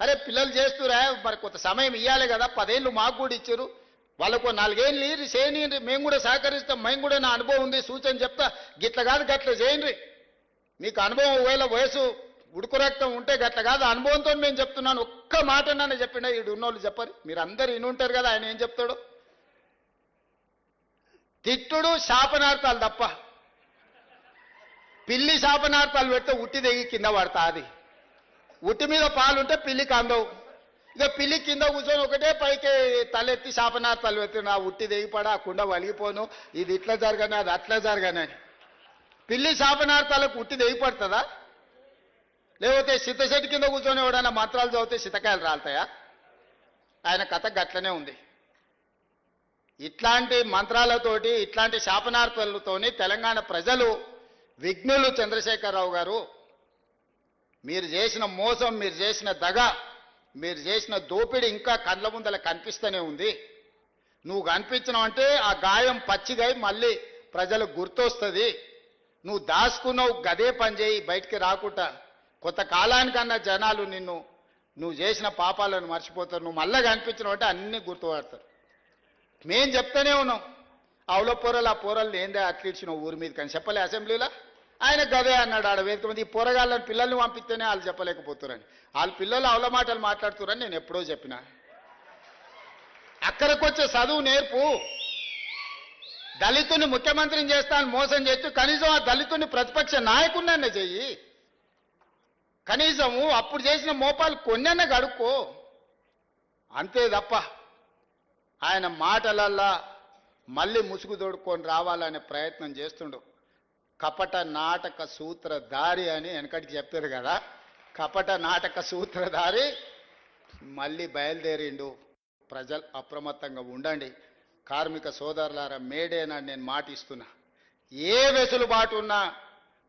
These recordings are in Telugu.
అరే పిల్లలు చేస్తురా, మరి కొంత సమయం ఇవ్వాలి కదా. 10 ఏళ్ళు మాకు కూడా ఇచ్చారు, వాళ్ళకు 4 ఏళ్ళు చేయని, మేము కూడా సహకరిస్తాం. మేము కూడా నా అనుభవం ఉంది, సూచన చెప్తా, గిట్ల కాదు గట్ల చేయండి. మీకు అనుభవం ఒకవేళ వయసు ఉడుకు రక్తం ఉంటే గట్ల కాదు, అనుభవంతో నేను చెప్తున్నాను. ఒక్క మాట నన్ను చెప్పిండా ఈడు ఉన్నోళ్ళు చెప్పరు. మీరు అందరు వినుంటారు కదా ఆయన ఏం చెప్తాడు. తిట్టుడు శాపనార్థాలు తప్ప, పిల్లి శాపనార్థాలు పెడితే ఉట్టి దిగి కింద పడతా. అది ఉట్టి మీద పాలుంటే పిల్లికి అందవు. ఇక పిల్లి కింద కూర్చొని ఒకటే పైకి తలెత్తి శాపనార్థాలు పెట్టి నా ఉట్టి దిగిపడా, ఆ కుండ వలిగిపోను, ఇది ఇట్లా జరగని అది అట్లా జరగని. పిల్లి శాపనార్థాలకు ఉట్టి దిగిపడుతుందా? లేకపోతే సిద్ధశెట్టి కింద కూర్చొని ఎవడన్నా మంత్రాలు చదివితే సితకాయలు రాలుతాయా? ఆయన కథ గట్లనే ఉంది. ఇట్లాంటి మంత్రాలతోటి, ఇట్లాంటి శాపనార్థాలతోని తెలంగాణ ప్రజలు విఘ్నులు. చంద్రశేఖరరావు గారు, మీరు చేసిన మోసం, మీరు చేసిన దగ, మీరు చేసిన దోపిడీ ఇంకా కళ్ళ ముందల కనిపిస్తూనే ఉంది. నువ్వు కనిపించినావంటే ఆ గాయం పచ్చిగై మళ్ళీ ప్రజలకు గుర్తొస్తుంది. నువ్వు దాచుకున్నావు, గదే పని చేయి, బయటికి రాకుండా. కొంతకాలానికన్నా జనాలు నువ్వు చేసిన పాపాలను మర్చిపోతారు. నువ్వు మళ్ళీ కనిపించినావంటే అన్నీ గుర్తుపడతారు. మేం చెప్తానే ఉన్నాం, అవుల పోరలు, ఆ పోరలు ఏందే అట్లిచ్చినావు ఊరి మీద కానీ చెప్పలే అసెంబ్లీలో. ఆయన గదే అన్నాడు ఆడ వేదిక మంది. ఈ పోరగాళ్ళని పిల్లల్ని పంపిస్తేనే వాళ్ళు చెప్పలేకపోతారని, వాళ్ళ పిల్లలు అవల మాటలు మాట్లాడుతారని నేను ఎప్పుడో చెప్పిన. అక్కడికొచ్చే చదువు నేర్పు. దళితుని ముఖ్యమంత్రిని చేస్తాను మోసం చేస్తూ కనీసం ఆ దళితుని ప్రతిపక్ష నాయకుడినన్నా చెయ్యి. కనీసము అప్పుడు చేసిన మోపాలు కొన్నన్నా గడుక్కో. అంతే తప్ప ఆయన మాటలల్లా మళ్ళీ ముసుగు తోడుకొని రావాలనే ప్రయత్నం చేస్తుండు. కపట నాటక సూత్రధారి అని వెనకటికి చెప్పారు కదా, కపట నాటక సూత్రధారి మళ్ళీ బయలుదేరిండు. ప్రజలు అప్రమత్తంగా ఉండండి. కార్మిక సోదరులారా, మేడేనా నేను మాట ఇస్తున్నా, ఏ వెసులుబాటు ఉన్నా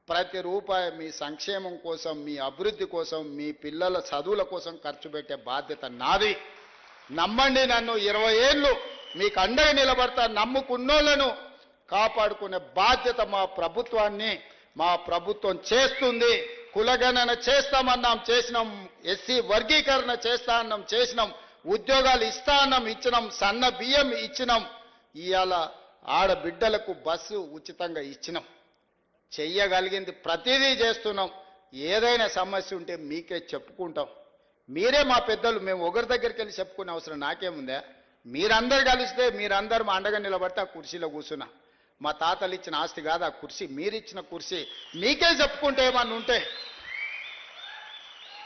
ప్రతి రూపాయి మీ సంక్షేమం కోసం, మీ అభివృద్ధి కోసం, మీ పిల్లల చదువుల కోసం ఖర్చు పెట్టే బాధ్యత నాది. నమ్మండి నన్ను, 20 ఏళ్ళు మీకు అండగా నిలబడతా. నమ్ముకున్నోళ్లను కాపాడుకునే బాధ్యత మా ప్రభుత్వం చేస్తుంది. కులగణన చేస్తామన్నాం, చేసినాం. ఎస్సీ వర్గీకరణ చేస్తా అన్నాం, చేసినాం. ఉద్యోగాలు ఇస్తా అన్నాం, ఇచ్చినాం. సన్న బియ్యం ఇచ్చినాం. ఇవాళ ఆడబిడ్డలకు బస్సు ఉచితంగా ఇచ్చినాం. చెయ్యగలిగింది ప్రతిదీ చేస్తున్నాం. ఏదైనా సమస్య ఉంటే మీకే చెప్పుకుంటాం. మీరే మా పెద్దలు, మేము ఒకరి దగ్గరికి వెళ్ళి చెప్పుకునే అవసరం నాకేముందా? మీరందరు కలిస్తే, మీరందరూ మా అండగా నిలబడితే ఆ కుర్చీలో కూర్చున్నా. మా తాతలు ఇచ్చిన ఆస్తి కాదు ఆ కుర్చీ, మీరిచ్చిన కుర్చీ. మీకే చెప్పుకుంటే ఏమన్నా ఉంటే